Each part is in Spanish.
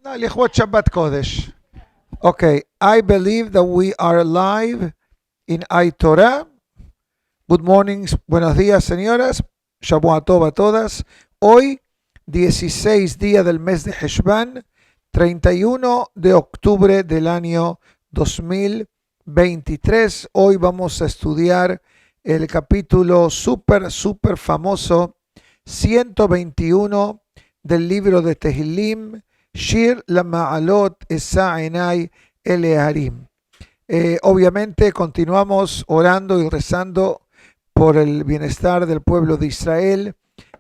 No, Lichvot Shabbat Kodesh. Okay, I believe that we are live in iTorah. Good morning, buenos días, señoras. Shabbat Tov a todas. Hoy, 16 días del mes de Heshvan, 31 de octubre del año 2023. Hoy vamos a estudiar el capítulo súper famoso 121 del libro de Tehilim, Shir Lama'alot Esa Enai Eleharim. Obviamente continuamos orando y rezando por el bienestar del pueblo de Israel,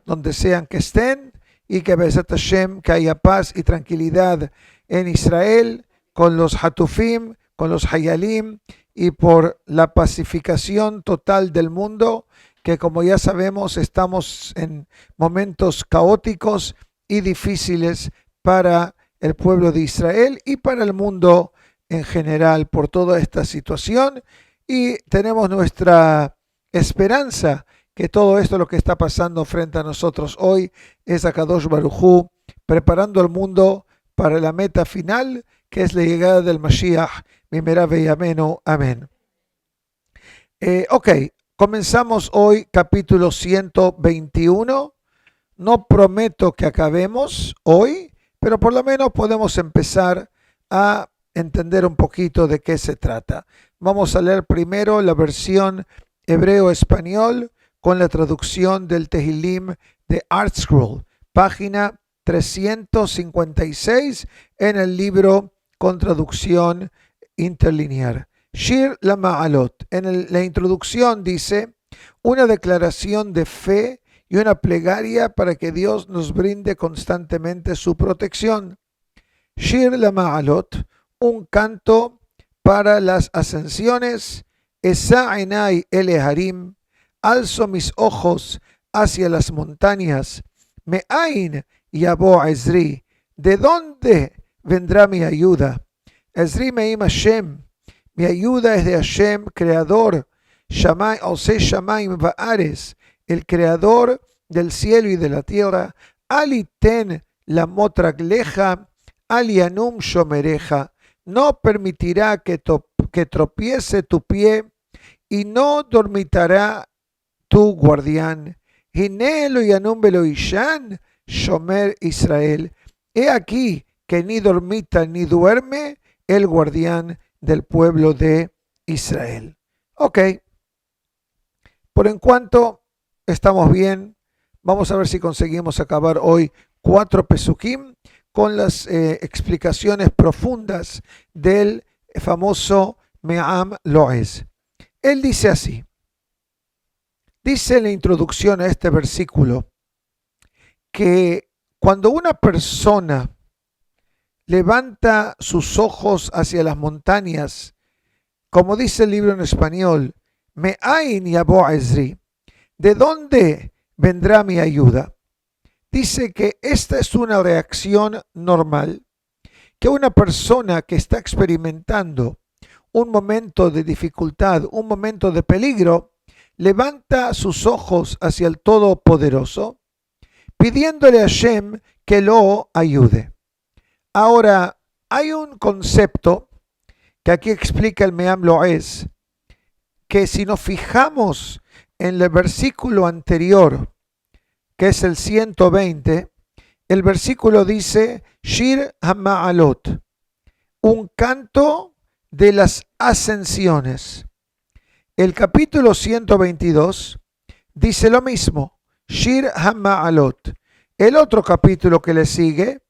donde sean que estén, y que Be'ezrat Hashem, que haya paz y tranquilidad en Israel, con los Hatufim, con los Hayalim, y por la pacificación total del mundo, que como ya sabemos estamos en momentos caóticos y difíciles para el pueblo de Israel y para el mundo en general por toda esta situación, y tenemos nuestra esperanza que todo esto lo que está pasando frente a nosotros hoy es Akadosh Baruj Hu preparando al mundo para la meta final, que es la llegada del Mashiach, Mimera Beyamenu, amén. Ok, comenzamos hoy capítulo 121. No prometo que acabemos hoy, pero por lo menos podemos empezar a entender un poquito de qué se trata. Vamos a leer primero la versión hebreo-español con la traducción del Tehilim de ArtScroll, página 356 en el libro con traducción interlinear. Shir Lama'alot. La introducción dice: una declaración de fe y una plegaria para que Dios nos brinde constantemente su protección. Shir Lama'alot, un canto para las ascensiones. Esa Enai Eleharim, alzo mis ojos hacia las montañas. Me'ain yabo Ezri, ¿de dónde vendrá mi ayuda? Ezri me'im Hashem, mi ayuda es de Hashem, creador, Shamay, Oseh Shamayim va'ares, el creador del cielo y de la tierra. Aliten la motragleja, alianum shomereja, no permitirá que tropiece tu pie y no dormitará tu guardián. Hinelo yanum beloishan, shomer Israel. He aquí que ni dormita ni duerme el guardián del pueblo de Israel. Ok, por en cuanto estamos bien, vamos a ver si conseguimos acabar hoy 4 pesukim con las explicaciones profundas del famoso Me'am Loez. Él dice así, dice en la introducción a este versículo, que cuando una persona levanta sus ojos hacia las montañas, como dice el libro en español, Me'ain yabo Ezri, ¿de dónde vendrá mi ayuda? Dice que esta es una reacción normal, que una persona que está experimentando un momento de dificultad, un momento de peligro, levanta sus ojos hacia el Todopoderoso, pidiéndole a Hashem que lo ayude. Ahora, hay un concepto que aquí explica el Me'am Loez, que si nos fijamos en el versículo anterior, que es el 120, el versículo dice Shir HaMa'alot, un canto de las ascensiones. El capítulo 122 dice lo mismo, Shir HaMa'alot. El otro capítulo que le sigue,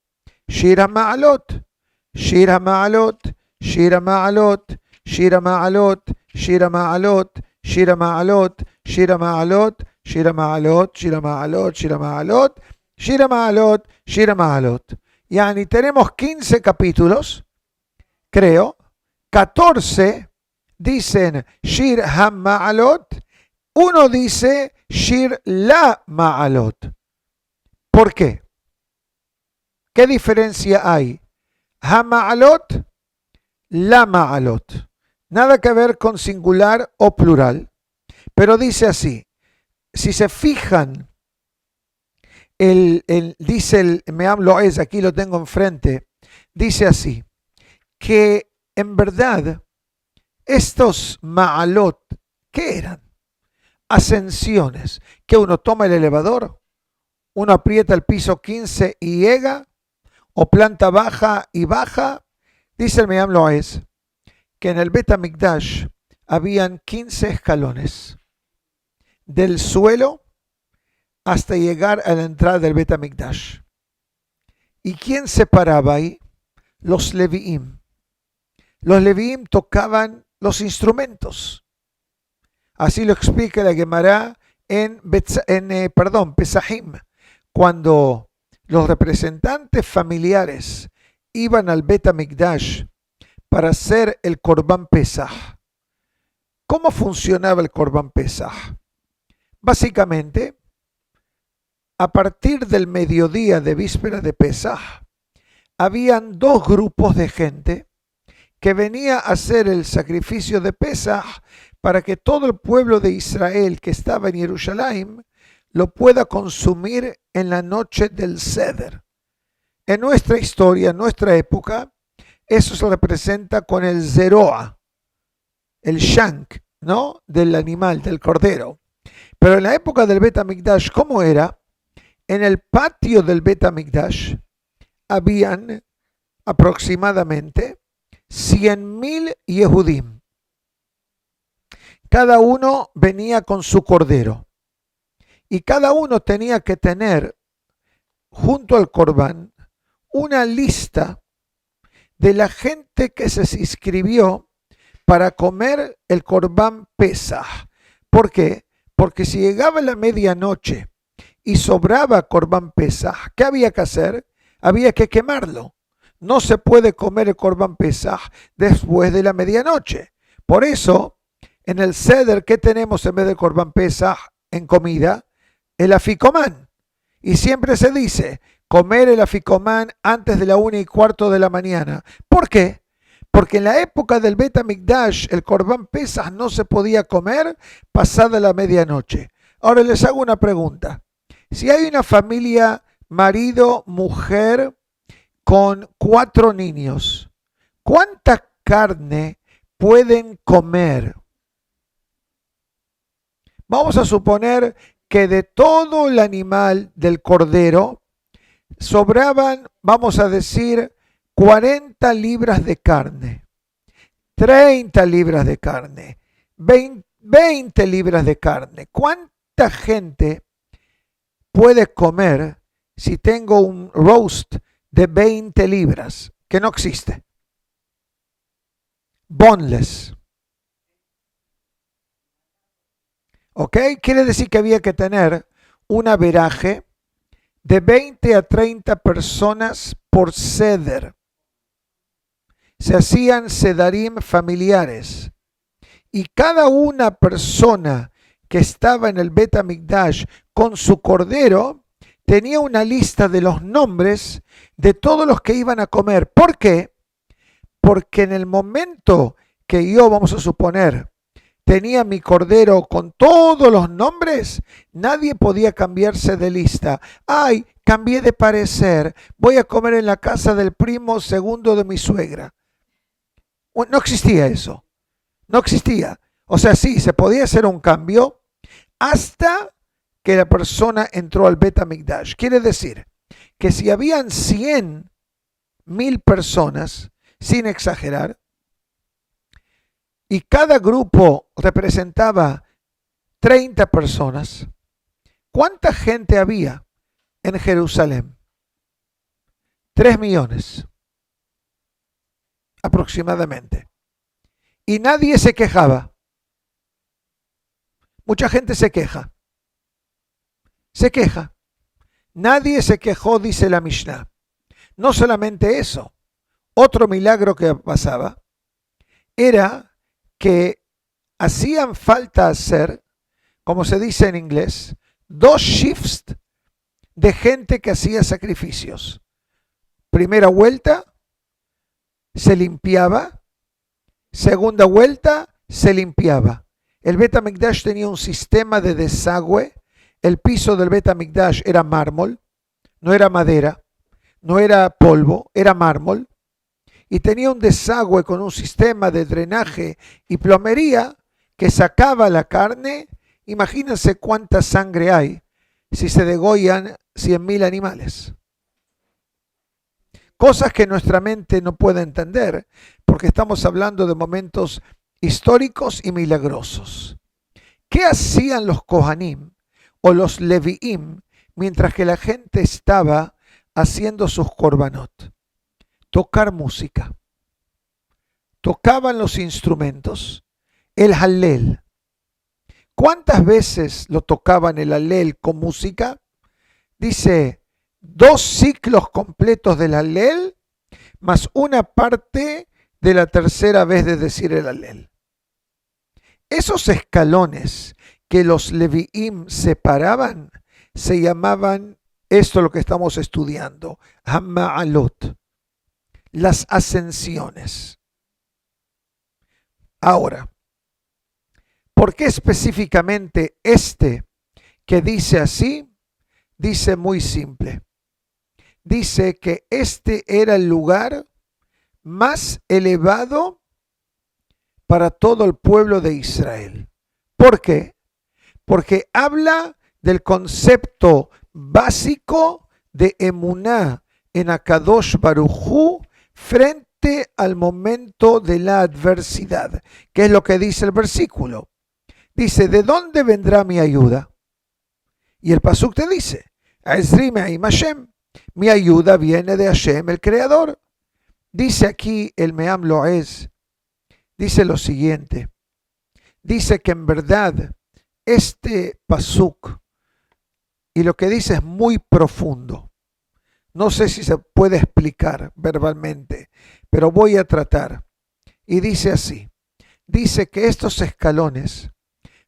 Shir HaMa'alot, Shir HaMa'alot, Shir HaMa'alot, Shir HaMa'alot, Shir HaMa'alot, Shir HaMa'alot, Shir HaMa'alot, Shir HaMa'alot, Shir HaMa'alot, Shir HaMa'alot, Shir HaMa'alot, Shir HaMa'alot. Yani tenemos 15 capítulos, creo, 14 dicen Shir HaMa'alot, uno dice Shir La Ma'alot. ¿Por qué? ¿Qué diferencia hay? HaMa'alot, La Ma'alot. Nada que ver con singular o plural, pero dice así. Si se fijan, dice el Me'am Loez, aquí lo tengo enfrente, dice así, que en verdad estos ma'alot, ¿qué eran? Ascensiones, que uno toma el elevador, uno aprieta el piso 15 y llega, o planta baja y baja. Dice el Me'am Lo'ez que en el Bet HaMikdash habían 15 escalones, del suelo hasta llegar a la entrada del Bet HaMikdash. ¿Y quién se paraba ahí? Los Leviim. Los Leviim tocaban los instrumentos. Así lo explica la Gemara en Pesahim, cuando los representantes familiares iban al Bet HaMikdash para hacer el Korban Pesach. ¿Cómo funcionaba el Korban Pesach? Básicamente, a partir del mediodía de víspera de Pesach, habían dos grupos de gente que venía a hacer el sacrificio de Pesach para que todo el pueblo de Israel que estaba en Jerusalén lo pueda consumir en la noche del Seder. En nuestra historia, en nuestra época, eso se representa con el zeroa, el shank, ¿no? Del animal, del cordero. Pero en la época del Bet HaMikdash, ¿cómo era? En el patio del Bet HaMikdash habían aproximadamente 100.000 Yehudim. Cada uno venía con su cordero. Y cada uno tenía que tener junto al Corbán una lista de la gente que se inscribió para comer el Corbán Pesach. ¿Por qué? Porque si llegaba la medianoche y sobraba Corbán Pesach, ¿qué había que hacer? Había que quemarlo. No se puede comer el Corbán Pesach después de la medianoche. Por eso, en el Seder, ¿qué tenemos en vez del Corbán Pesach en comida? El aficomán. Y siempre se dice, comer el aficomán antes de la 1:15 de la mañana. ¿Por qué? Porque en la época del Bet HaMikdash el Corbán Pesach no se podía comer pasada la medianoche. Ahora les hago una pregunta. Si hay una familia, marido, mujer, con 4 niños, ¿cuánta carne pueden comer? Vamos a suponer que de todo el animal del cordero sobraban, vamos a decir, 40 libras de carne, 30 libras de carne, 20 libras de carne. ¿Cuánta gente puede comer si tengo un roast de 20 libras? Que no existe. Boneless. ¿Ok? Quiere decir que había que tener un averaje de 20 a 30 personas por seder. Se hacían sedarim familiares. Y cada una persona que estaba en el Bet HaMikdash con su cordero tenía una lista de los nombres de todos los que iban a comer. ¿Por qué? Porque en el momento que yo, vamos a suponer, tenía mi cordero con todos los nombres, nadie podía cambiarse de lista. Ay, cambié de parecer, voy a comer en la casa del primo segundo de mi suegra. No existía eso, no existía. O sea, sí, se podía hacer un cambio hasta que la persona entró al Bet HaMikdash. Quiere decir que si habían 100.000 personas, sin exagerar, y cada grupo representaba 30 personas, ¿cuánta gente había en Jerusalén? 3 millones aproximadamente. Y nadie se quejaba. Mucha gente se queja. Se queja. Nadie se quejó, dice la Mishnah. No solamente eso. Otro milagro que pasaba era que hacían falta hacer, como se dice en inglés, 2 shifts de gente que hacía sacrificios. Primera vuelta, se limpiaba. Segunda vuelta, se limpiaba. El Bet HaMikdash tenía un sistema de desagüe. El piso del Bet HaMikdash era mármol, no era madera. no era polvo, era mármol, y tenía un desagüe con un sistema de drenaje y plomería que sacaba la carne. Imagínense cuánta sangre hay si se degollan 100.000 animales. Cosas que nuestra mente no puede entender, porque estamos hablando de momentos históricos y milagrosos. ¿Qué hacían los Kohanim o los Leviim mientras que la gente estaba haciendo sus korbanot? Tocar música. Tocaban los instrumentos, el Hallel. ¿Cuántas veces lo tocaban el Hallel con música? Dice, 2 ciclos completos del Hallel, más una parte de la tercera vez de decir el Hallel. Esos escalones que los Leviim separaban se llamaban, esto es lo que estamos estudiando, Hama'alot, las ascensiones. Ahora, ¿por qué específicamente este que dice así? Dice muy simple. Dice que este era el lugar más elevado para todo el pueblo de Israel. ¿Por qué? Porque habla del concepto básico de emuná en Akadosh Baruj Hu frente al momento de la adversidad, que es lo que dice el versículo. Dice, ¿de dónde vendrá mi ayuda? Y el pasuk te dice, Ezri me'im Hashem, mi ayuda viene de Hashem, el Creador. Dice aquí el Me'am Lo'ez, dice lo siguiente, dice que en verdad este pasuk, y lo que dice es muy profundo, no sé si se puede explicar verbalmente, pero voy a tratar. Y dice así, dice que estos escalones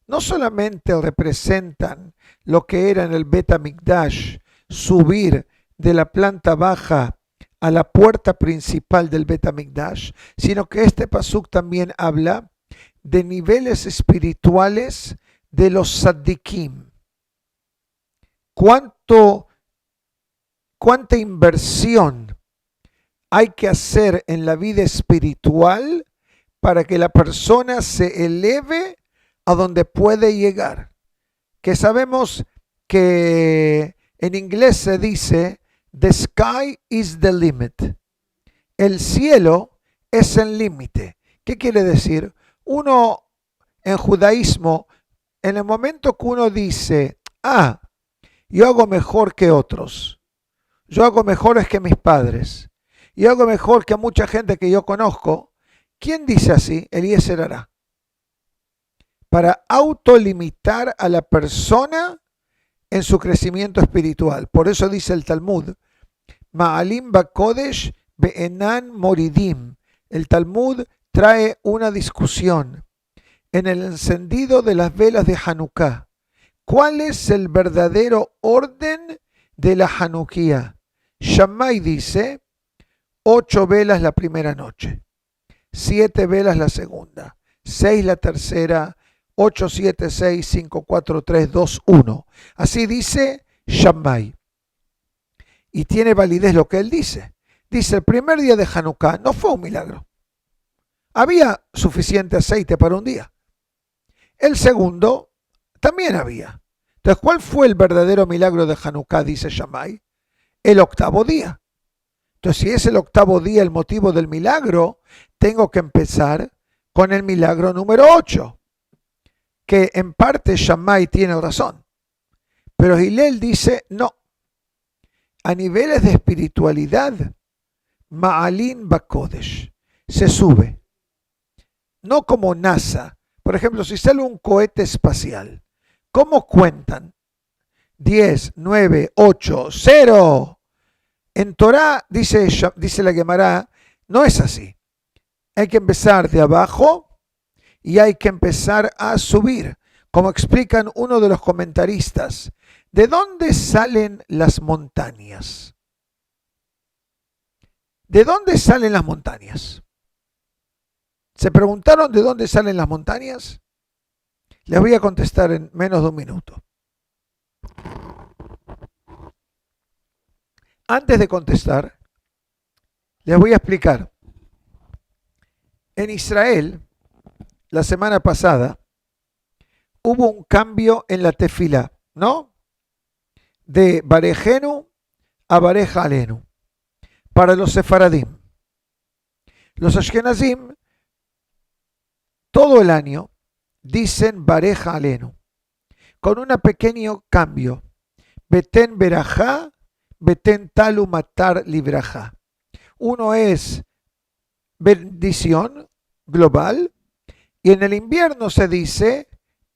no solamente representan lo que era en el Bet HaMikdash, subir de la planta baja a la puerta principal del Bet HaMikdash, sino que este pasuk también habla de niveles espirituales de los tzaddikim. ¿Cuánta inversión hay que hacer en la vida espiritual para que la persona se eleve a donde puede llegar? Que sabemos que en inglés se dice, the sky is the limit. El cielo es el límite. ¿Qué quiere decir? Uno, en judaísmo, en el momento que uno dice, yo hago mejor que otros, yo hago mejores que mis padres, yo hago mejor que mucha gente que yo conozco, ¿quién dice así? Eliezer hará. Para autolimitar a la persona en su crecimiento espiritual. Por eso dice el Talmud, Ma'alim Bakodesh Be'enan Moridim. El Talmud trae una discusión en el encendido de las velas de Hanukkah. ¿Cuál es el verdadero orden de la Hanukkah? Shammai dice 8 velas la primera noche, 7 velas la segunda, 6 la tercera, 8, 7, 6, 5, 4, 3, 2, 1. Así dice Shammai. Y tiene validez lo que él dice. Dice, el primer día de Hanukkah no fue un milagro. Había suficiente aceite para un día. El segundo también había. Entonces, ¿cuál fue el verdadero milagro de Hanukkah? Dice Shammai. El 8º día. Entonces, si es el 8º día el motivo del milagro, tengo que empezar con el milagro número 8. Que en parte Shammai tiene razón. Pero Hillel dice, no. A niveles de espiritualidad, Ma'alin Bakodesh, se sube. No como NASA. Por ejemplo, si sale un cohete espacial, ¿cómo cuentan? 10, 9, 8, 0. En Torah, dice la Gemara, no es así. Hay que empezar de abajo y hay que empezar a subir. Como explican uno de los comentaristas, ¿de dónde salen las montañas? ¿De dónde salen las montañas? ¿Se preguntaron de dónde salen las montañas? Les voy a contestar en menos de un minuto. Antes de contestar, les voy a explicar. En Israel, la semana pasada, hubo un cambio en la tefilá, ¿no? De Barejenu a Bareja Alenu, para los sefaradim. Los ashkenazim, todo el año, dicen Bareja Alenu, con un pequeño cambio. Beten Berajá, Beten Talu Matar Librajá. Uno es bendición global y en el invierno se dice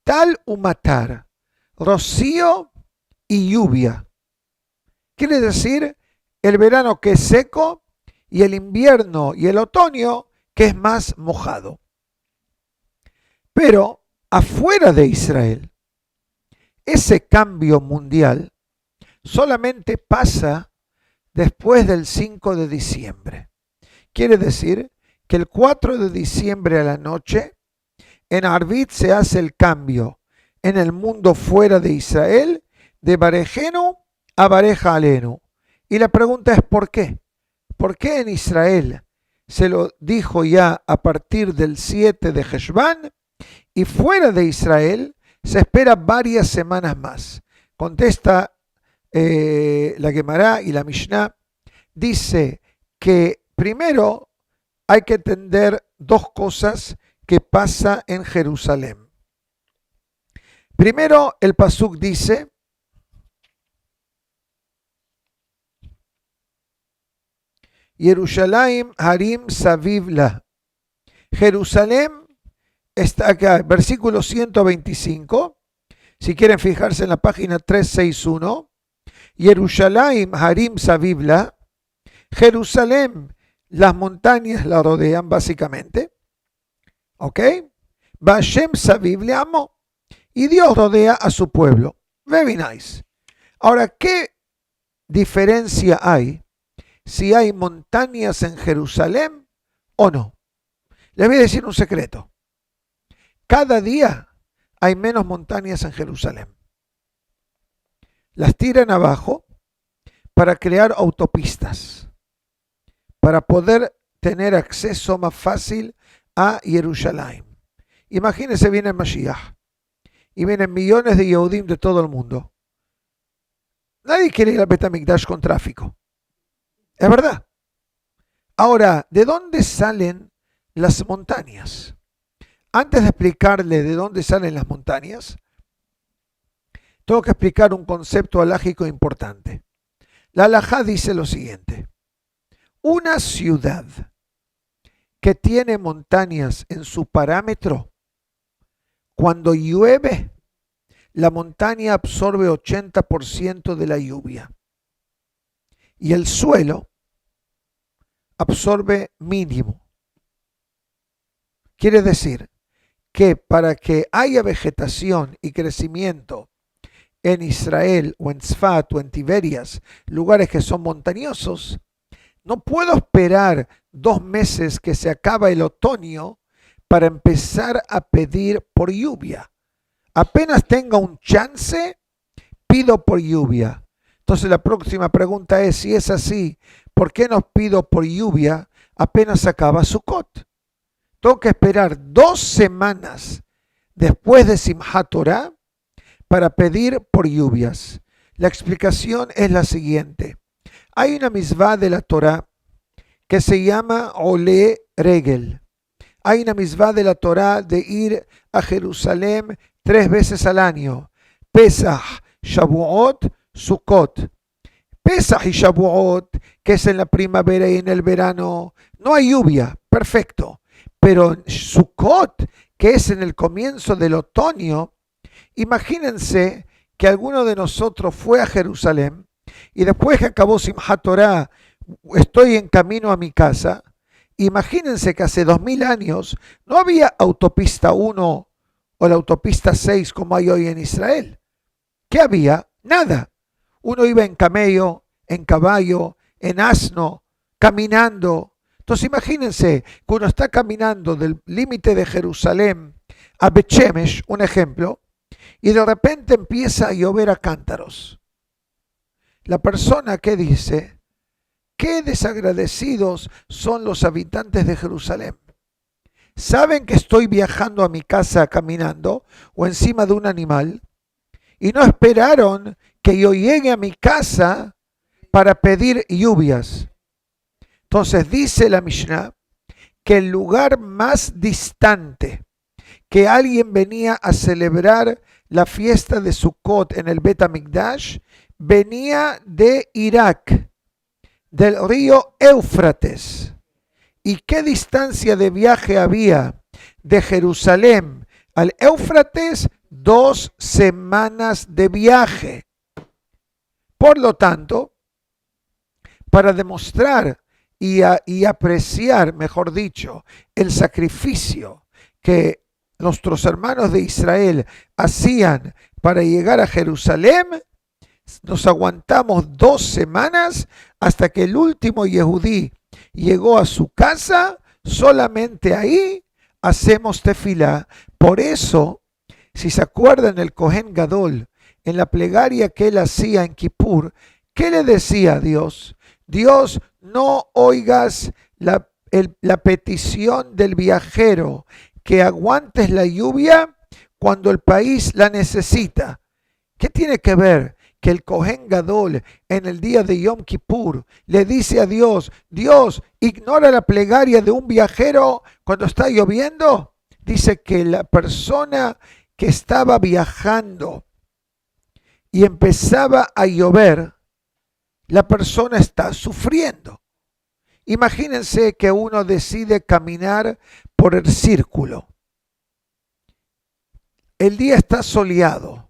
Tal Umatar, rocío y lluvia. Quiere decir el verano que es seco y el invierno y el otoño que es más mojado. Pero afuera de Israel, ese cambio mundial solamente pasa después del 5 de diciembre. Quiere decir que el 4 de diciembre a la noche, en Arvit se hace el cambio en el mundo fuera de Israel de Barejenu a Bareja Alenu. Y la pregunta es ¿por qué? ¿Por qué en Israel se lo dijo ya a partir del 7 de Heshvan y fuera de Israel se espera varias semanas más? Contesta la Gemara y la Mishnah. Dice que primero hay que entender dos cosas que pasa en Jerusalén. Primero, el pasuk dice, Yerushalayim Harim Saviv La. Jerusalén está acá, versículo 125. Si quieren fijarse en la página 361. Yerushalayim Harim Saviv La. Jerusalén, las montañas la rodean básicamente. ¿Ok? Vashem Saviv Le Amo. Y Dios rodea a su pueblo. Very nice. Ahora, ¿qué diferencia hay si hay montañas en Jerusalén o no? Les voy a decir un secreto. Cada día hay menos montañas en Jerusalén. Las tiran abajo para crear autopistas, para poder tener acceso más fácil a Jerusalén. Imagínense, viene el Mashiach y vienen millones de Yehudim de todo el mundo. Nadie quiere ir al Bet HaMikdash con tráfico. Es verdad. Ahora, ¿de dónde salen las montañas? Antes de explicarle de dónde salen las montañas, tengo que explicar un concepto halágico importante. La halajá dice lo siguiente. Una ciudad que tiene montañas en su parámetro, cuando llueve, la montaña absorbe 80% de la lluvia y el suelo absorbe mínimo. Quiere decir que para que haya vegetación y crecimiento en Israel o en Tzfat o en Tiberias, lugares que son montañosos, no puedo esperar 2 meses que se acaba el otoño para empezar a pedir por lluvia. Apenas tenga un chance, pido por lluvia. Entonces la próxima pregunta es, si es así, ¿por qué no pido por lluvia apenas acaba Sukkot? Tengo que esperar 2 semanas después de Simchat Torah para pedir por lluvias. La explicación es la siguiente. Hay una misvá de la Torah que se llama Ole Regel. Hay una misvá de la Torah de ir a Jerusalén 3 veces al año. Pesach, Shavuot, Sukkot. Pesach y Shavuot, que es en la primavera y en el verano, no hay lluvia, perfecto. Pero en Sukkot, que es en el comienzo del otoño, imagínense que alguno de nosotros fue a Jerusalén y después que acabó Simchat Torah, estoy en camino a mi casa. Imagínense que hace 2000 años no había autopista 1 o la autopista 6 como hay hoy en Israel. ¿Qué había? Nada. Uno iba en camello, en caballo, en asno, caminando. Entonces imagínense que uno está caminando del límite de Jerusalén a Bet Shemesh, un ejemplo, y de repente empieza a llover a cántaros. La persona que dice, qué desagradecidos son los habitantes de Jerusalén. Saben que estoy viajando a mi casa caminando o encima de un animal y no esperaron que yo llegue a mi casa para pedir lluvias. Entonces dice la Mishnah que el lugar más distante que alguien venía a celebrar la fiesta de Sukkot en el Bet HaMikdash venía de Irak, del río Éufrates. ¿Y qué distancia de viaje había de Jerusalén al Éufrates? 2 semanas de viaje. Por lo tanto, para demostrar y apreciar, mejor dicho, el sacrificio que nuestros hermanos de Israel hacían para llegar a Jerusalén, nos aguantamos 2 semanas hasta que el último Yehudí llegó a su casa. Solamente ahí hacemos tefilá. Por eso, si se acuerdan, el Cohen Gadol, en la plegaria que él hacía en Kippur, ¿qué le decía a Dios? Dios, no oigas la petición del viajero, que aguantes la lluvia cuando el país la necesita. ¿Qué tiene que ver? Que el Cohen Gadol en el día de Yom Kippur le dice a Dios, Dios, ignora la plegaria de un viajero cuando está lloviendo. Dice que la persona que estaba viajando y empezaba a llover, la persona está sufriendo. Imagínense que uno decide caminar por el círculo. El día está soleado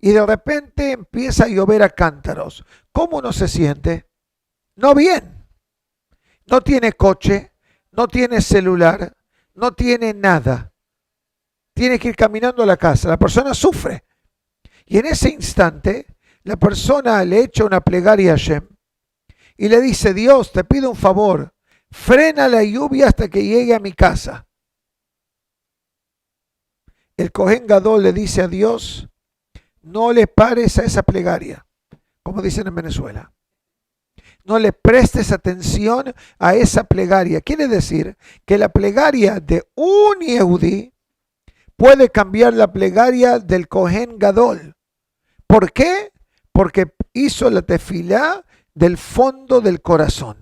y de repente empieza a llover a cántaros. ¿Cómo uno se siente? No bien. No tiene coche, no tiene celular, no tiene nada. Tiene que ir caminando a la casa. La persona sufre. Y en ese instante, la persona le echa una plegaria a Hashem y le dice, Dios, te pido un favor, frena la lluvia hasta que llegue a mi casa. El Cohen Gadol le dice a Dios, no le pares a esa plegaria, como dicen en Venezuela. No le prestes atención a esa plegaria. Quiere decir que la plegaria de un Yehudí puede cambiar la plegaria del Cohen Gadol. ¿Por qué? Porque hizo la tefilá del fondo del corazón.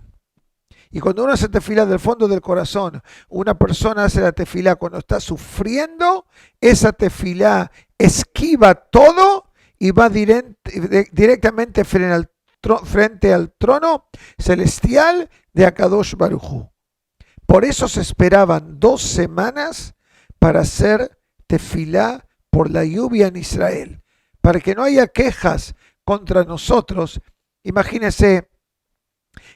Y cuando uno hace tefilá del fondo del corazón, una persona hace la tefilá cuando está sufriendo, esa tefilá esquiva todo y va directamente frente al trono celestial de Akadosh Baruj Hu. Por eso se esperaban 2 semanas para hacer tefilá por la lluvia en Israel, para que no haya quejas contra nosotros. Imagínense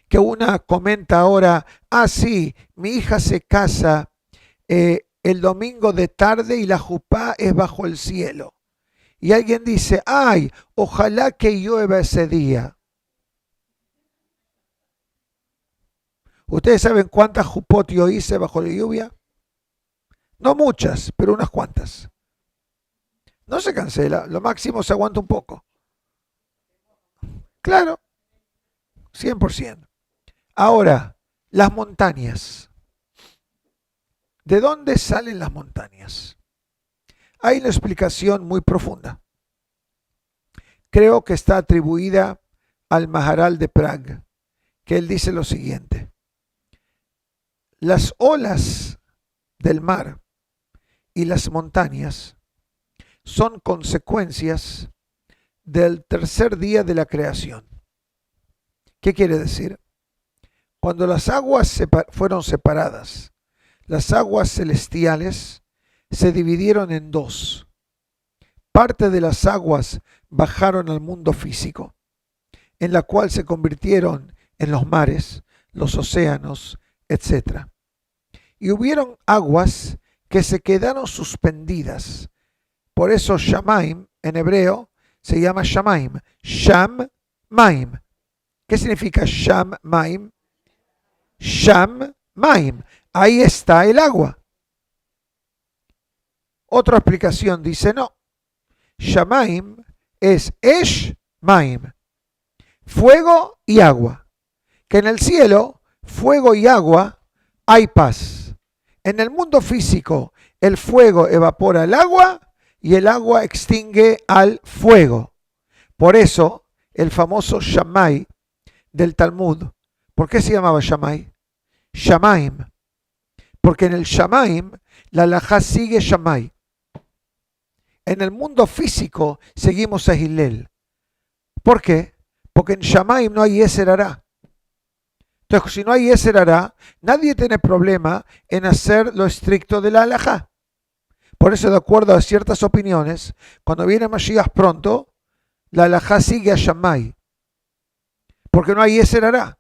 que una comenta ahora, sí, mi hija se casa el domingo de tarde y la jupá es bajo el cielo. Y alguien dice, ay, ojalá que llueva ese día. ¿Ustedes saben cuántas jupot yo hice bajo la lluvia? No muchas, pero unas cuantas. No se cancela, lo máximo se aguanta un poco. Claro, 100%. Ahora, las montañas. ¿De dónde salen las montañas? Hay una explicación muy profunda. Creo que está atribuida al Maharal de Praga, que él dice lo siguiente. Las olas del mar y las montañas son consecuencias del tercer día de la creación. ¿Qué quiere decir? Cuando las aguas fueron separadas, las aguas celestiales se dividieron en 2. Parte de las aguas bajaron al mundo físico, en la cual se convirtieron en los mares, los océanos, etc. Y hubieron aguas que se quedaron suspendidas. Por eso Shamaim en hebreo se llama Shamaim. Sham Maim. ¿Qué significa Sham Maim? Sham Maim. Ahí está el agua. Otra explicación dice no. Shamaim es Esh Maim. Fuego y agua. que en el cielo, fuego y agua, hay paz. En el mundo físico, el fuego evapora el agua y el agua extingue al fuego. Por eso, el famoso Shammai del Talmud, ¿por qué se llamaba Shammai? Shamaim, porque en el Shamaim la halajá sigue Shammai. En el mundo físico seguimos a Hillel. ¿Por qué? Porque en Shamaim no hay Yeser Hará. Entonces, si no hay Yeser Hará, nadie tiene problema en hacer lo estricto de la halajá. Por eso, de acuerdo a ciertas opiniones, cuando viene Mashiach pronto, la halajá sigue a Shammai. Porque no hay Yeser Hará.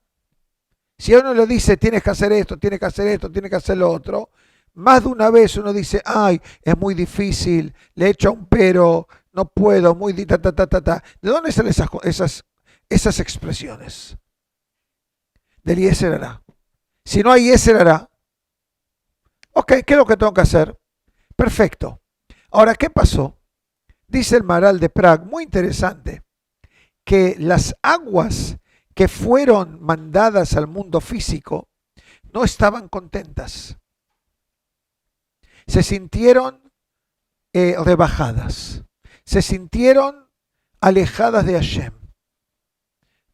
Si a uno le dice, tienes que hacer esto, tienes que hacer esto, tienes que hacer lo otro, más de una vez uno dice, ay, es muy difícil, le echo un pero, no puedo, muy ta, ta, ta, ta, ta. ¿De dónde salen esas expresiones? Del Yeser Hará. Si no hay Yeser Hará, ok, ¿qué es lo que tengo que hacer? Perfecto. Ahora, ¿qué pasó? Dice el Maharal de Prague, muy interesante, que las aguas que fueron mandadas al mundo físico no estaban contentas. Se sintieron rebajadas. Se sintieron alejadas de Hashem.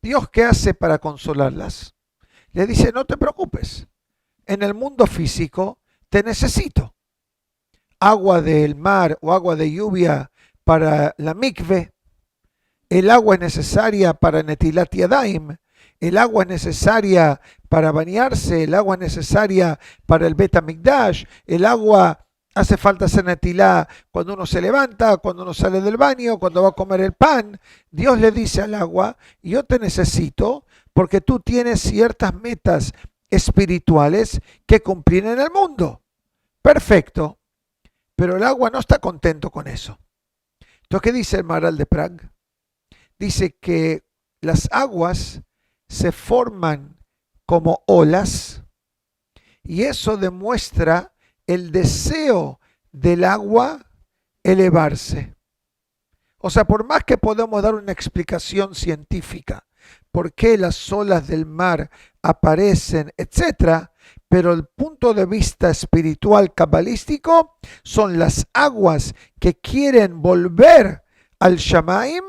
¿Dios qué hace para consolarlas? Le dice, no te preocupes. En el mundo físico te necesito. Agua del mar o agua de lluvia para la mikve. El agua es necesaria para Netilat Yadayim. El agua es necesaria para bañarse. El agua es necesaria para el Bet HaMikdash. El agua hace falta hacer Netilá cuando uno se levanta, cuando uno sale del baño, cuando va a comer el pan. Dios le dice al agua, yo te necesito porque tú tienes ciertas metas espirituales que cumplir en el mundo. Perfecto. Pero el agua no está contento con eso. Entonces, ¿qué dice el Maharal de Prague? Dice que las aguas se forman como olas y eso demuestra el deseo del agua elevarse. O sea, por más que podamos dar una explicación científica por qué las olas del mar aparecen, etcétera, pero el punto de vista espiritual cabalístico son las aguas que quieren volver al Shamaim,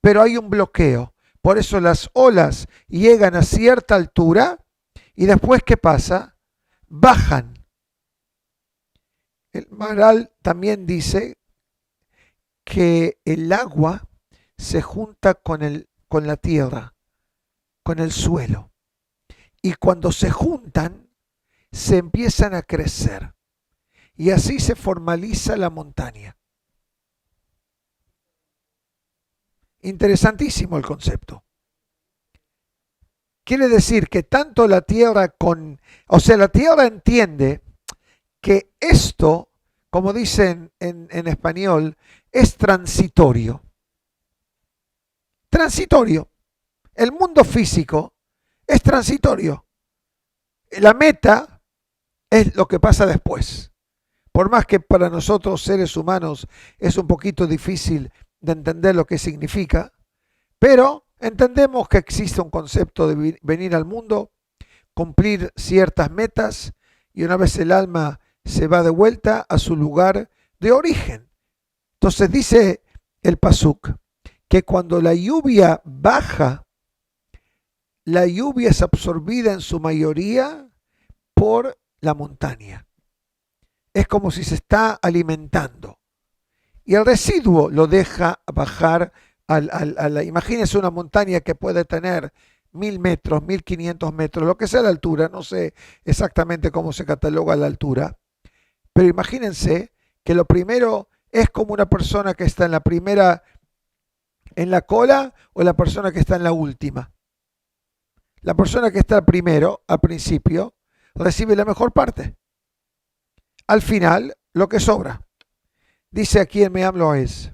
pero hay un bloqueo. Por eso las olas llegan a cierta altura y después, ¿qué pasa? Bajan. El Maharal también dice que el agua se junta con la tierra, con el suelo. Y cuando se juntan, se empiezan a crecer. Y así se formaliza la montaña. Interesantísimo el concepto. Quiere decir que tanto la tierra la tierra entiende que esto, como dicen en español, es transitorio. Transitorio. El mundo físico es transitorio. La meta es lo que pasa después. Por más que para nosotros seres humanos es un poquito difícil de entender lo que significa, pero entendemos que existe un concepto de venir al mundo, cumplir ciertas metas y una vez el alma se va de vuelta a su lugar de origen. Entonces dice el Pasuk que cuando la lluvia baja, la lluvia es absorbida en su mayoría por la montaña. Es como si se está alimentando. Y el residuo lo deja bajar imagínense una montaña que puede tener 1000 metros, 1500 metros, lo que sea la altura, no sé exactamente cómo se cataloga la altura, pero imagínense que lo primero es como una persona que está en la primera, en la cola, o la persona que está en la última. La persona que está primero, al principio, recibe la mejor parte. Al final, lo que sobra. Dice aquí en Me'am Lo'ez,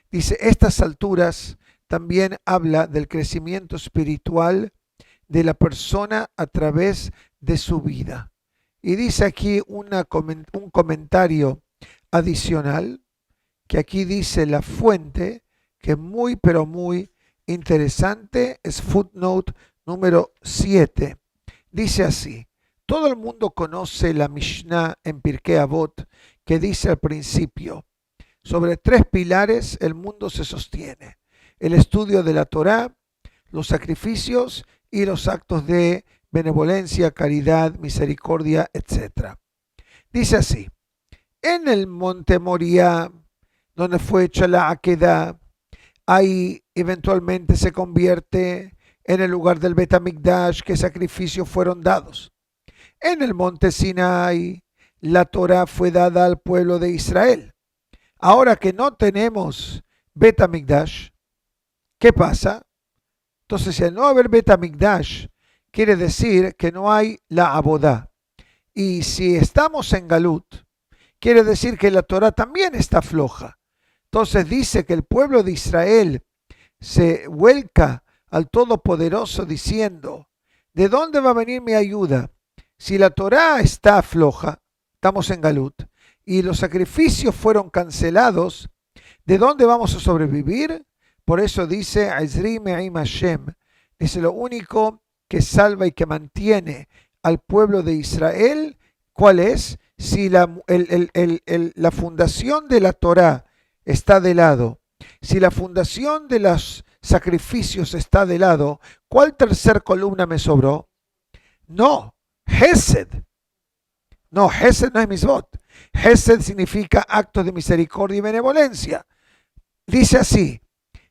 dice, estas alturas también habla del crecimiento espiritual de la persona a través de su vida. Y dice aquí un comentario adicional, que aquí dice la fuente, que es muy, pero muy interesante, es footnote número 7, dice así. Todo el mundo conoce la Mishnah en Pirkei Avot que dice al principio, sobre 3 pilares el mundo se sostiene: el estudio de la Torá, los sacrificios y los actos de benevolencia, caridad, misericordia, etc. Dice así, en el monte Moriah, donde fue hecha la Akedah, ahí eventualmente se convierte en el lugar del Bet HaMikdash que sacrificios fueron dados. En el monte Sinai, la Torá fue dada al pueblo de Israel. Ahora que no tenemos Bet HaMikdash, ¿qué pasa? Entonces, si al no haber Bet HaMikdash, quiere decir que no hay la Abodá. Y si estamos en Galut, quiere decir que la Torá también está floja. Entonces dice que el pueblo de Israel se vuelca al Todopoderoso diciendo, ¿de dónde va a venir mi ayuda? Si la Torá está floja, estamos en Galut, y los sacrificios fueron cancelados, ¿de dónde vamos a sobrevivir? Por eso dice, Ezri me'im Hashem, dice, lo único que salva y que mantiene al pueblo de Israel, ¿cuál es? Si la fundación de la Torá está de lado, si la fundación de los sacrificios está de lado, ¿cuál tercer columna me sobró? No, Hesed. No, Hesed no es Misbot. Hesed significa actos de misericordia y benevolencia. Dice así,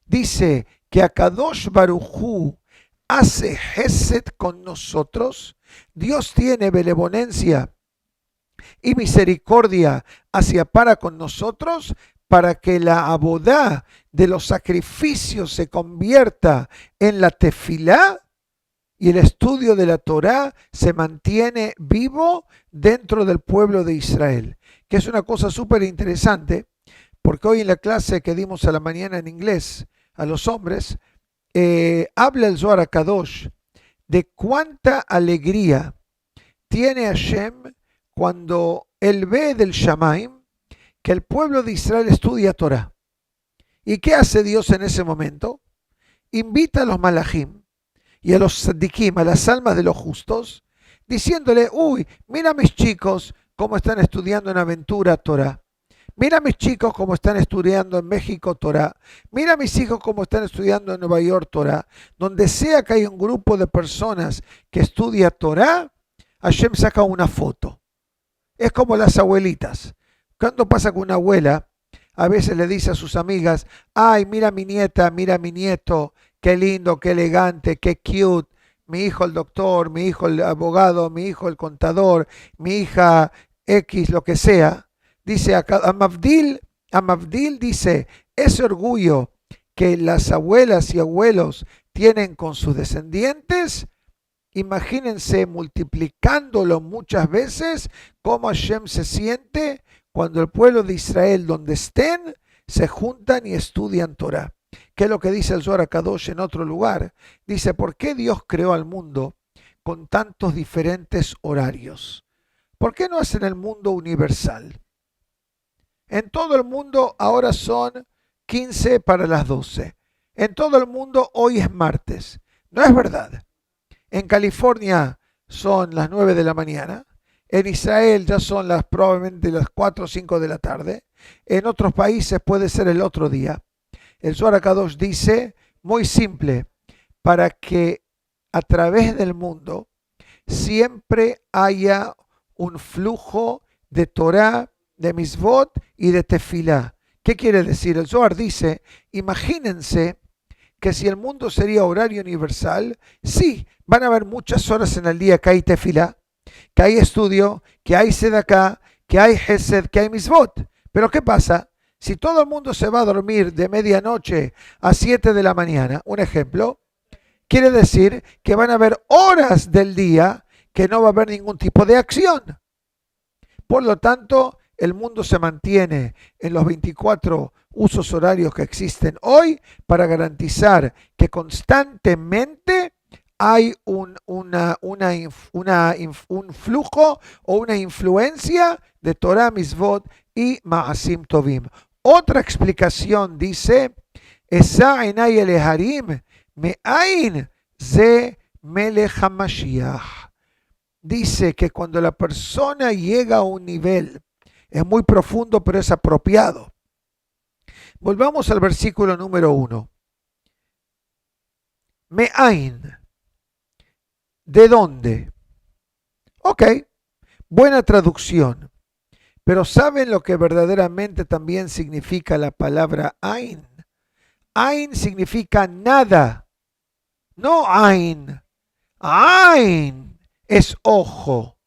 dice que Akadosh Baruj Hu hace Hesed con nosotros. Dios tiene benevolencia y misericordia hacia para con nosotros para que la abodá de los sacrificios se convierta en la tefilá y el estudio de la Torá se mantiene vivo dentro del pueblo de Israel, que es una cosa súper interesante, porque hoy en la clase que dimos a la mañana en inglés a los hombres, habla el Zohar HaKadosh de cuánta alegría tiene Hashem cuando él ve del Shamaim que el pueblo de Israel estudia Torah. ¿Y qué hace Dios en ese momento? Invita a los malajim y a los tzadikim, a las almas de los justos, diciéndole, uy, mira mis chicos cómo están estudiando en Aventura Torah. Mira mis chicos cómo están estudiando en México Torah. Mira mis hijos cómo están estudiando en Nueva York Torah. Donde sea que hay un grupo de personas que estudia Torah, Hashem saca una foto. Es como las abuelitas. Cuando pasa con una abuela, a veces le dice a sus amigas, ay, mira mi nieta, mira mi nieto, qué lindo, qué elegante, qué cute, mi hijo el doctor, mi hijo el abogado, mi hijo el contador, mi hija X, lo que sea. Dice Amavdil dice, ese orgullo que las abuelas y abuelos tienen con sus descendientes, imagínense multiplicándolo muchas veces, cómo Hashem se siente cuando el pueblo de Israel, donde estén, se juntan y estudian Torah. ¿Qué es lo que dice el Zohar HaKadosh en otro lugar? Dice, ¿por qué Dios creó al mundo con tantos diferentes horarios? ¿Por qué no es en el mundo universal? En todo el mundo ahora son 15 para las 12. En todo el mundo hoy es martes. No es verdad. En California son las 9 de la mañana. En Israel ya son probablemente las 4 o 5 de la tarde. En otros países puede ser el otro día. El Zohar HaKadosh dice, muy simple, para que a través del mundo siempre haya un flujo de Torah, de Misvot y de Tefilá. ¿Qué quiere decir? El Zohar dice, imagínense que si el mundo sería horario universal, sí, van a haber muchas horas en el día que hay Tefilá, que hay estudio, que hay Sedaká, que hay Hesed, que hay Misvot. Pero ¿qué pasa? Si todo el mundo se va a dormir de medianoche a 7 de la mañana, un ejemplo, quiere decir que van a haber horas del día que no va a haber ningún tipo de acción. Por lo tanto, el mundo se mantiene en los 24 usos horarios que existen hoy para garantizar que constantemente hay un flujo o una influencia de Torah, Misvot y Ma'asim Tovim. Otra explicación dice, Esa enay eleharim me'ain ze Melech HaMashiach. Dice que cuando la persona llega a un nivel, es muy profundo, pero es apropiado. Volvamos al versículo número 1. Me'ain. ¿De dónde? Ok, buena traducción. Pero ¿saben lo que verdaderamente también significa la palabra Ain? Ain significa nada, no Ain. Ain es ojo,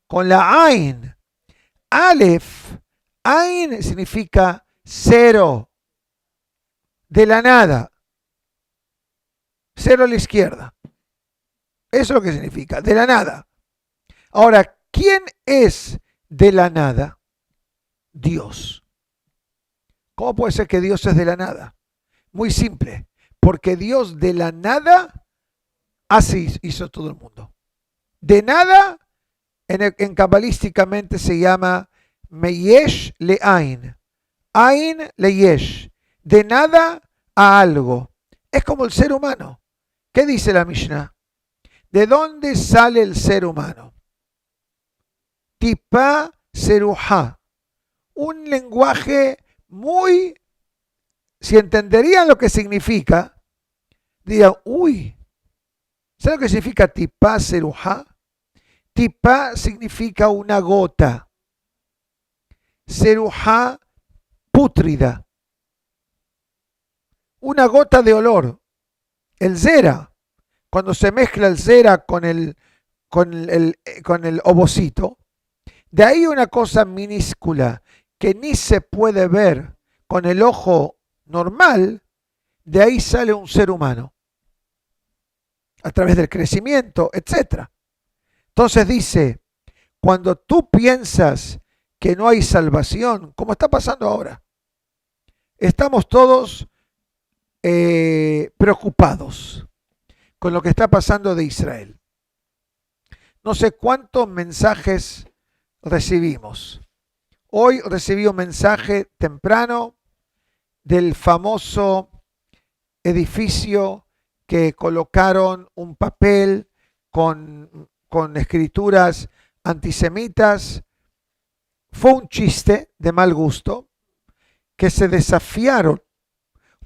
con la Ain. Aleph, Ain significa cero, de la nada. Cero a la izquierda. Eso es lo que significa, de la nada. Ahora, ¿quién es de la nada? Dios. ¿Cómo puede ser que Dios es de la nada? Muy simple, porque Dios de la nada así hizo todo el mundo. De nada, en cabalísticamente se llama Meyesh le Ain. Ain le Yesh. De nada a algo. Es como el ser humano. ¿Qué dice la Mishnah? ¿De dónde sale el ser humano? Tipa seruja. Un lenguaje muy, si entenderían lo que significa, dirían, uy, ¿saben lo que significa tipa seruja? Tipa significa una gota. Seruja, pútrida. Una gota de olor. El zera, cuando se mezcla el zera con el ovocito, de ahí una cosa minúscula que ni se puede ver con el ojo normal, de ahí sale un ser humano, a través del crecimiento, etc. Entonces dice, cuando tú piensas que no hay salvación, como está pasando ahora, estamos todos preocupados con lo que está pasando de Israel. No sé cuántos mensajes recibimos. Hoy recibí un mensaje temprano del famoso edificio que colocaron un papel con escrituras antisemitas. Fue un chiste de mal gusto que se desafiaron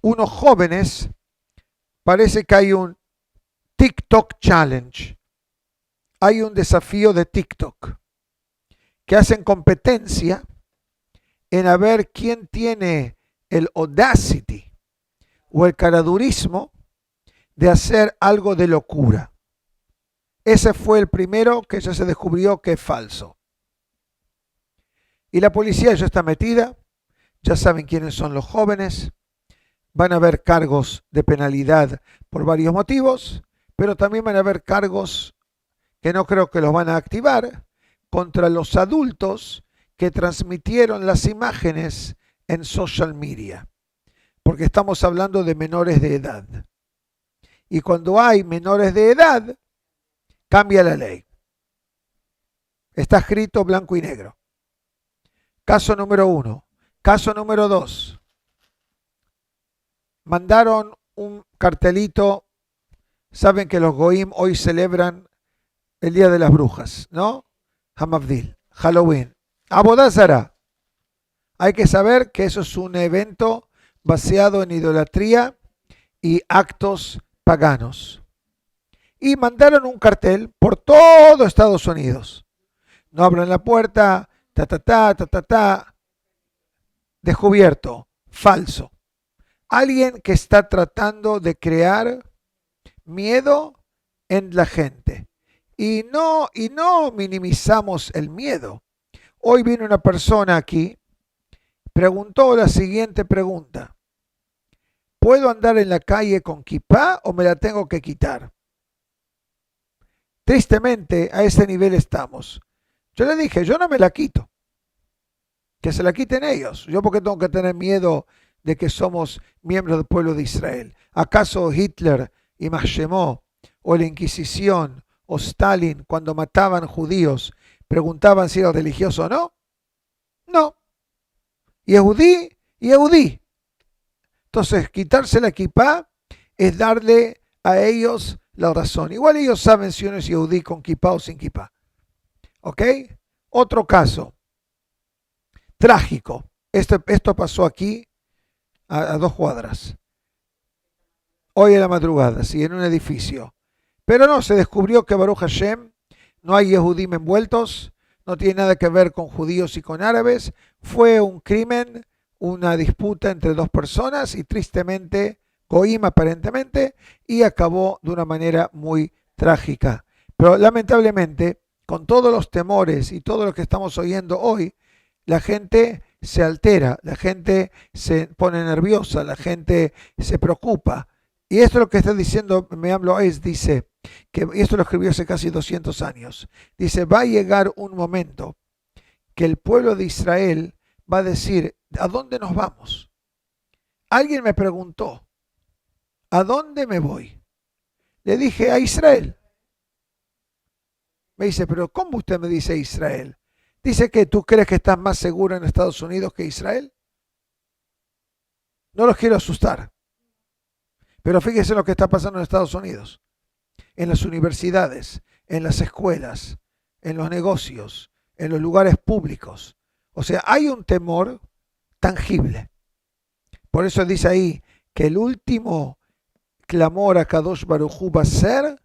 unos jóvenes. Parece que hay un TikTok Challenge. Hay un desafío de TikTok que hacen competencia en a ver quién tiene el audacity o el caradurismo de hacer algo de locura. Ese fue el primero que ya se descubrió que es falso. Y la policía ya está metida, ya saben quiénes son los jóvenes, van a haber cargos de penalidad por varios motivos, pero también van a haber cargos que no creo que los van a activar contra los adultos que transmitieron las imágenes en social media, porque estamos hablando de menores de edad. Y cuando hay menores de edad, cambia la ley. Está escrito blanco y negro. Caso número 1. Caso número 2. Mandaron un cartelito. Saben que los Goim hoy celebran el Día de las Brujas, ¿no? Hamavdil, Halloween. Abodá Zará. Hay que saber que eso es un evento basado en idolatría y actos paganos. Y mandaron un cartel por todo Estados Unidos. No abran la puerta, descubierto, falso. Alguien que está tratando de crear miedo en la gente. Y no minimizamos el miedo. Hoy viene una persona aquí, preguntó la siguiente pregunta. ¿Puedo andar en la calle con kipá o me la tengo que quitar? Tristemente, a ese nivel estamos. Yo le dije, yo no me la quito. Que se la quiten ellos. ¿Yo por qué tengo que tener miedo de que somos miembros del pueblo de Israel? ¿Acaso Hitler y Mashemó o la Inquisición o Stalin, cuando mataban judíos, preguntaban si era religioso o no? No. Yehudí. Entonces, quitarse la kipá es darle a ellos la razón. Igual ellos saben si uno es yehudí con kippah o sin kippah. ¿Ok? Otro caso trágico. Esto pasó aquí a 2 cuadras. Hoy en la madrugada, sí, en un edificio. Pero no, se descubrió que Baruch Hashem no hay yehudim envueltos, no tiene nada que ver con judíos y con árabes. Fue un crimen, una disputa entre 2 personas y tristemente, goim aparentemente, y acabó de una manera muy trágica. Pero lamentablemente, con todos los temores y todo lo que estamos oyendo hoy, la gente se altera, la gente se pone nerviosa, la gente se preocupa. Y esto es lo que está diciendo Meam Loez, dice, y esto lo escribió hace casi 200 años, dice, va a llegar un momento que el pueblo de Israel va a decir, ¿a dónde nos vamos? Alguien me preguntó, ¿a dónde me voy? Le dije, a Israel. Me dice, pero ¿cómo usted me dice Israel? Dice que tú crees que estás más seguro en Estados Unidos que Israel. No los quiero asustar, pero fíjese lo que está pasando en Estados Unidos. En las universidades, en las escuelas, en los negocios, en los lugares públicos. O sea, hay un temor tangible. Por eso dice ahí que el último clamor a Kadosh Baruj Hu va a ser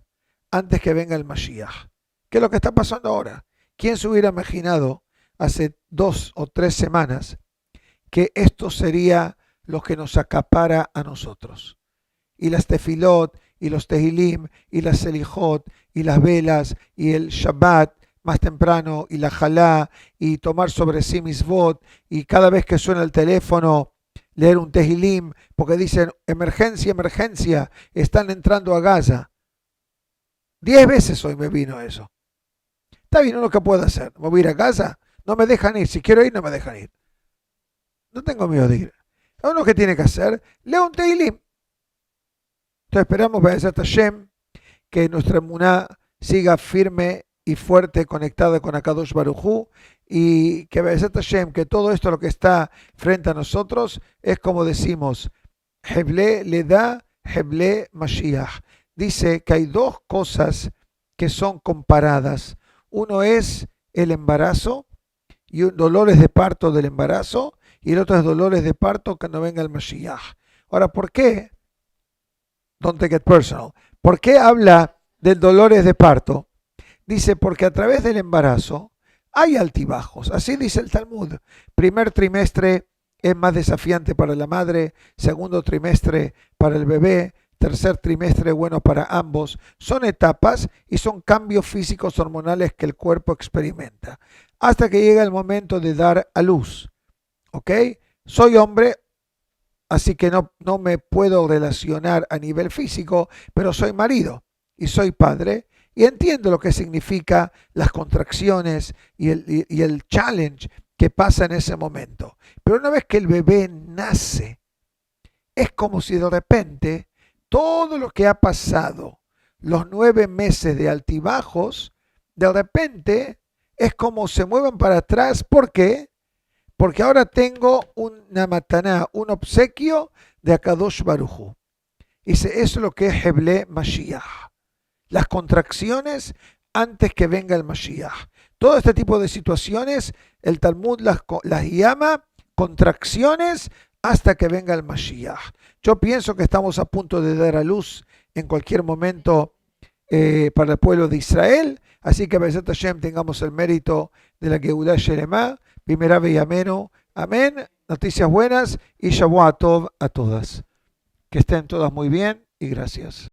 antes que venga el Mashiach. ¿Qué es lo que está pasando ahora? ¿Quién se hubiera imaginado hace 2 o 3 semanas que esto sería lo que nos acapara a nosotros? Y las tefilot, y los tehilim, y las selijot, y las velas, y el Shabbat más temprano, y la jalá, y tomar sobre sí misvot, y cada vez que suena el teléfono, leer un tehilim, porque dicen, emergencia, emergencia, están entrando a Gaza. 10 veces hoy me vino eso. Está bien, lo que puedo hacer. ¿Me voy a ir a Gaza? No me dejan ir. Si quiero ir, no me dejan ir. No tengo miedo de ir. Uno que tiene que hacer, leo un tehilim. Entonces esperamos, Be'ezrat Hashem, que nuestra emuná siga firme y fuerte, conectada con Akadosh Baruj Hu, y que Be'ezrat Hashem, que todo esto lo que está frente a nosotros es como decimos, Heble le da, Heble Mashiach. Dice que hay 2 cosas que son comparadas. Uno es el embarazo y dolores de parto del embarazo, y el otro es dolores de parto cuando venga el Mashiach. Ahora, ¿por qué? Don't take it personal. ¿Por qué habla de dolores de parto? Dice, porque a través del embarazo hay altibajos. Así dice el Talmud. Primer trimestre es más desafiante para la madre, segundo trimestre para el bebé, tercer trimestre bueno para ambos. Son etapas y son cambios físicos hormonales que el cuerpo experimenta. Hasta que llega el momento de dar a luz. ¿Ok? Soy hombre, así que no me puedo relacionar a nivel físico, pero soy marido y soy padre y entiendo lo que significa las contracciones y el challenge que pasa en ese momento. Pero una vez que el bebé nace, es como si de repente todo lo que ha pasado, los 9 meses de altibajos, de repente es como se mueven para atrás. ¿Por qué? Porque ahora tengo una mataná, un obsequio de Akadosh Baruj Hu. Dice, eso es lo que es Heble Mashiach. Las contracciones antes que venga el Mashiach. Todo este tipo de situaciones, el Talmud las llama contracciones hasta que venga el Mashiach. Yo pienso que estamos a punto de dar a luz en cualquier momento para el pueblo de Israel. Así que Be'ezrat Hashem tengamos el mérito de la Geulah Shelema. Primera y ameno. Amén. Noticias buenas y Shavua Tov a todas. Que estén todas muy bien y gracias.